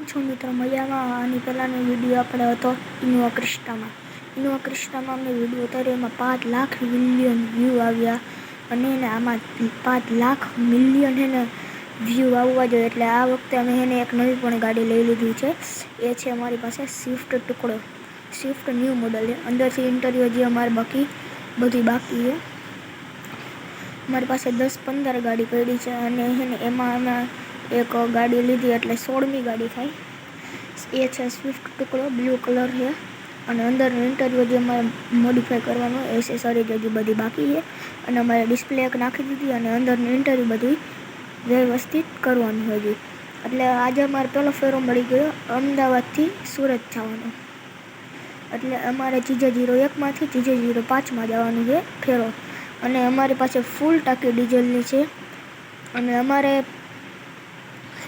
છો મિત્રો મજામાં? આની પહેલાંનો વિડીયો આપણે હતો ઇનોવા ક્રિસ્ટામાં અમે વિડીયો ઉતાર્યો, એમાં 5 લાખ મિલિયન વ્યૂ આવ્યા અને એને આમાં 5 લાખ મિલિયન એને વ્યૂ આવવા જોઈએ. એટલે આ વખતે અમે એને એક નવી પણ ગાડી લઈ લીધી છે. એ છે અમારી પાસે સ્વિફ્ટ ન્યૂ મોડલ છે. અંદરથી ઇન્ટિરિયર જે અમારે બાકી છે. અમારી પાસે 10-15 ગાડી પડી છે અને એમાં અમે એક ગાડી લીધી એટલે 16મી ગાડી થાય. એ છે સ્વિફ્ટ ટુકડો, બ્લુ કલર છે અને અંદરનું ઇન્ટિરિયર જે અમારે મોડિફાઈ કરવાનું એસેસરી હજી બધી બાકી છે અને અમારે ડિસ્પ્લે એક નાખી દીધી અને અંદરનું ઇન્ટિરિયર બધું વ્યવસ્થિત કરવાનું હજી. એટલે આજે અમારે પહેલો ફેરો મળી ગયો અમદાવાદથી સુરત જવાનો. એટલે અમારે GJ01માંથી GJ05માં જવાનું છે ફેરો અને અમારી પાસે ફૂલ ટાંકી ડીઝલની છે અને અમારે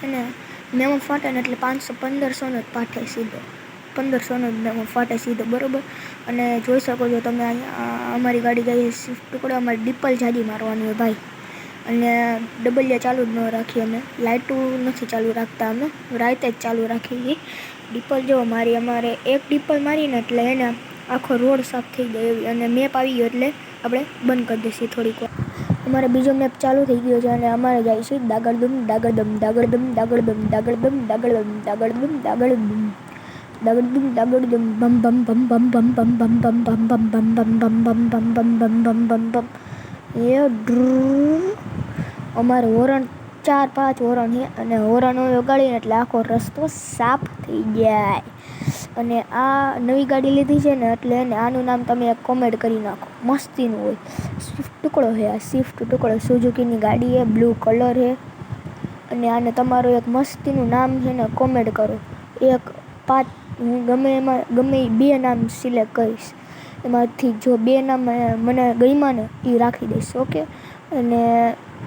એને મેમો ફાટે ને એટલે 1500 જ પાઠે સીધો, 1500 જ મેમો ફાટે સીધો, બરાબર. અને જોઈ શકો છો તમે અહીંયા અમારી ગાડી જાય સ્વિફ્ટ ટુકડો. અમારે ડિપલ જાજી મારવાની હોય ભાઈ અને ડબલિયા ચાલુ જ ન રાખીએ અમે, લાઇટું નથી ચાલુ રાખતા અમે, રાતે જ ચાલુ રાખીએ. ડિપલ જો અમારે એક ડિપલ મારીને એટલે એને આખો રોડ સાફ થઈ જાય એવી, અને મેપ આવી ગયો એટલે આપણે બંધ કરી દઈશું થોડીક વાર. અમારે બીજો મેપ ચાલુ થઈ ગયો છે અને અમારે જાય છે દાગડદમ દાગડદમ દાગડદમ દાગડદમ દાગડદમ દાગડદમ દાગડદમ દાગડદમ દાગડદમ દાગડદમ બમ બમ બમ બમ બમ બમ બમ બમ બમ બમ બમ બમ બમ બમ બમ બમ બમ બમ બમ. એ અમારે હોરણ 4-5 હોરણ છે અને હોરણો વગાડીને એટલે આખો રસ્તો સાફ થઈ જાય. અને આ નવી ગાડી લીધી છે ને એટલે એને આનું નામ તમે એક કોમેન્ટ કરી નાખો, મસ્તીનું હોય. સ્વિફ્ટ ટુકડો છે આ, સ્વિફ્ટ ટુકડો સુઝુકીની ગાડી છે, બ્લુ કલર છે અને આને તમારું એક મસ્તીનું નામ છે ને કોમેન્ટ કરો. 5 હું ગમે એ 2 નામ સિલેક્ટ કરીશ, એમાંથી જો 2 નામ મને ગમ્યા ને એ રાખી દઈશ, ઓકે. અને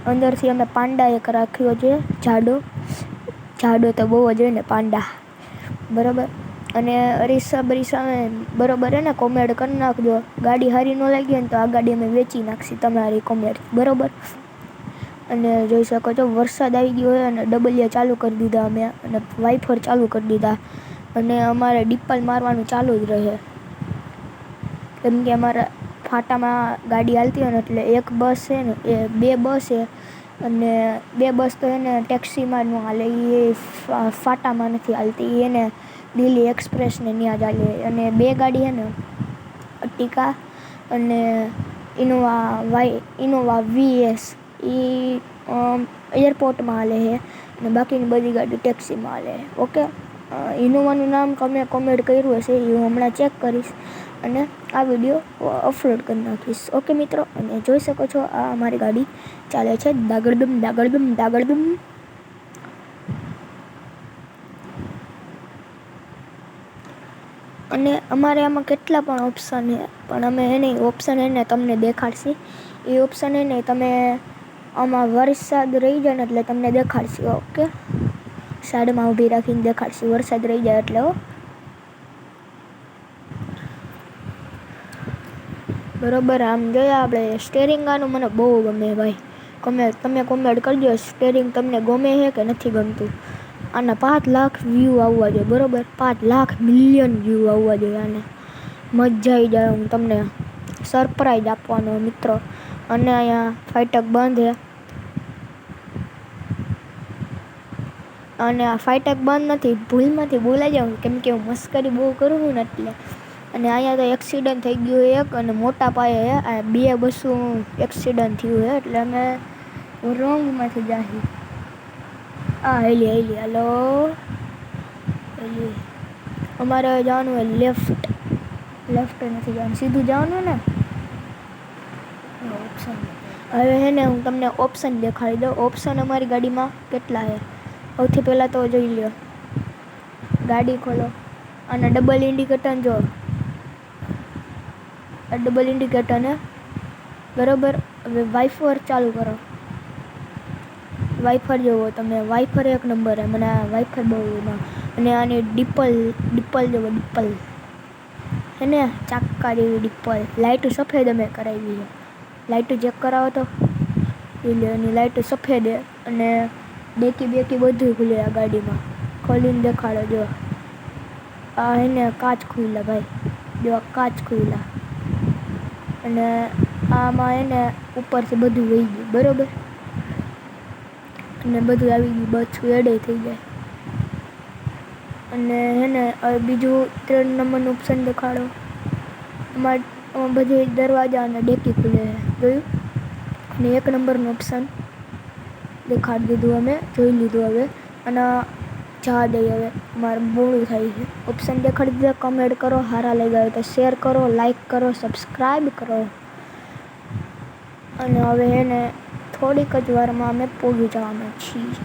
અંદરથી અમે પાંડા એક રાખ્યો છે, જાડો તો બહુ જ હોય ને પાંડા, બરાબર. અને અરીસા બરાબર હે ને કોમેન્ટ કરી નાખજો. ગાડી સારી ન લાગી હોય ને તો આ ગાડી અમે વેચી નાખશી તમારી કોમેન્ટ, બરાબર. અને જોઈ શકો છો વરસાદ આવી ગયો હોય અને ડબલિયા ચાલુ કરી દીધા અમે અને વાઇફર ચાલુ કરી દીધા અને અમારે ડિપ્પલ મારવાનું ચાલુ જ રહે કેમ કે અમારા ફાટામાં ગાડી હાલતી હોય ને એટલે એક બસ છે ને એ 2 બસ છે અને 2 બસ તો એને ટેક્સીમાં ન હાલે, એ ફાટામાં નથી હાલતી, એને દિલ્હી એક્સપ્રેસને ત્યાં ચાલે. અને 2 ગાડી છે ને અર્ટિકા અને ઇનોવા VS એ એરપોર્ટમાં હાલે છે અને બાકીની બધી ગાડી ટેક્સીમાં હાલે છે, ઓકે. ઇનોવાનું નામ તમે કોમેન્ટ કર્યું હશે એ હું હમણાં ચેક કરીશ અને આ વિડીયો અપલોડ કરી નાખીશ, ઓકે મિત્રો. અને જોઈ શકો છો આ અમારી ગાડી ચાલે છે દાગડદમ દાગડદમ દાગડદમ. અને અમારે આમાં કેટલા પણ ઓપ્શન છે પણ અમે એને ઓપ્શન એને તમને દેખાડશી. એ ઓપ્શન એને તમે આમાં વરસાદ રહી જાય ને એટલે તમને દેખાડશી, ઓકે. સાઈડમાં ઊભી રાખીને દેખાડશી વરસાદ રહી જાય એટલે, બરાબર. આમ જોઈએ આપણે સ્ટેરિંગ આનું મને બહુ ગમે ભાઈ, તમે કોમેન્ટ કરજો સ્ટેરિંગ તમને ગમે છે કે નથી ગમતું. આના 5 લાખ વ્યૂ આવવા જોઈએ, બરાબર. 5 લાખ મિલિયન વ્યૂ આવવા જોઈએ આને, મજા આવી જાય. હું તમને સરપ્રાઈઝ આપવાનો મિત્રો. અને અહીંયા ફાટક બંધ છે અને આ ફાટક બંધ નથી, ભૂલમાંથી બોલાઈ જાઉં કેમ કે હું મસ્કરી બહુ કરું છું ને એટલે. અને અહીંયા તો એક્સિડન્ટ થઈ ગયું એક અને મોટા પાયે છે, આ 2 બસો એક્સિડન્ટ થયું છે એટલે અમે રોંગમાંથી જાહી. હેલી હાલો, અમારે જવાનું હોય લેફ્ટ નથી જવાનું, સીધું જવાનું ને ઓપ્શન. હવે હે ને હું તમને ઓપ્શન દેખાડી દઉં. ઓપ્શન અમારી ગાડીમાં કેટલા છે સૌથી પહેલાં તો જોઈ લો, ગાડી ખોલો અને ડબલ ઇન્ડિકેટર જો, આ ડબલ ઇન્ડિકેટર ને, બરાબર. હવે વાઇફર ચાલુ કરો, વાઇફર જોવો તમે, વાઇફર 1 નંબર છે, મને આ વાઇફર બહુ એમાં. અને આની ડિપ્પલ જોવો, ડિપ્પલ હે ને ચાક્કા જેવી ડિપ્પલ. લાઇટું સફેદ અમે કરાવી છે, લાઇટું ચેક કરાવો તો એની લાઇટું સફેદ છે અને ડેકી બધું ખુલે આ ગાડીમાં, ખોલીને દેખાડો. જો આ એને કાચ ખુલ્લા ભાઈ, જો કાચ ખુલ્લા, અને આમાં એને ઉપરથી બધું વહી ગયું બરોબર, અને બધું આવી ગયું, બચ્ચું એડે થઈ જાય. અને એને બીજું 3 નંબરનું ઓપ્શન દેખાડો. આમાં બધી દરવાજા અને ડેકી ખુલે જોયું. અને 1 નંબરનું ઓપ્શન દેખાડી દીધું, અમે જોઈ લીધું હવે. અને જવા દઈએ હવે, મારે મોડું થાય છે. ઓપ્શન દેખાડી દીધા. કમેન્ટ કરો, સારા લાગ્યા હોય તો શેર કરો, લાઈક કરો, સબસ્ક્રાઈબ કરો. અને હવે એને થોડીક જ વારમાં અમે પહોંચી જવાના છીએ.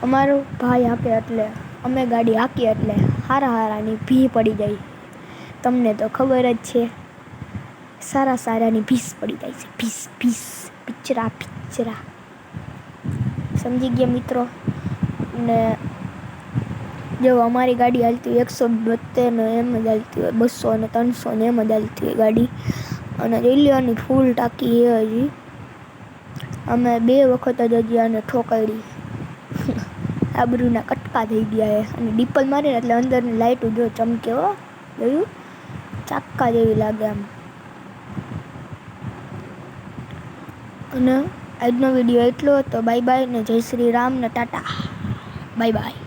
અમારો ભાઈ હાકે એટલે અમે ગાડી હાકીએ એટલે હારાની ભી પડી જાય. તમને તો ખબર જ છે, સારાની ભીસ પડી જાય છે. ભીસ પિચરા. સમજી ગયા મિત્રો. ને જો અમારી ગાડી હાલતી હોય 172 ને એમ જ હાલતી હોય, 200 ને 300 ને એમ જ હાલતી હોય ગાડી. અને રેલિયાની ફૂલ ટાંકી છે હજી. અમે 2 વખત જ હજી આને ઠોકાડી. આબરૂના કટકા થઈ ગયા છે. અને ડીપલ મારીને એટલે અંદરની લાઇટો જો ચમકે હો, જોયું, ચાક્કા જેવી લાગે આમ. અને આજનો વિડીયો એટલો હતો. બાય બાય ને જય શ્રી રામ ને ટાટા. Bye bye.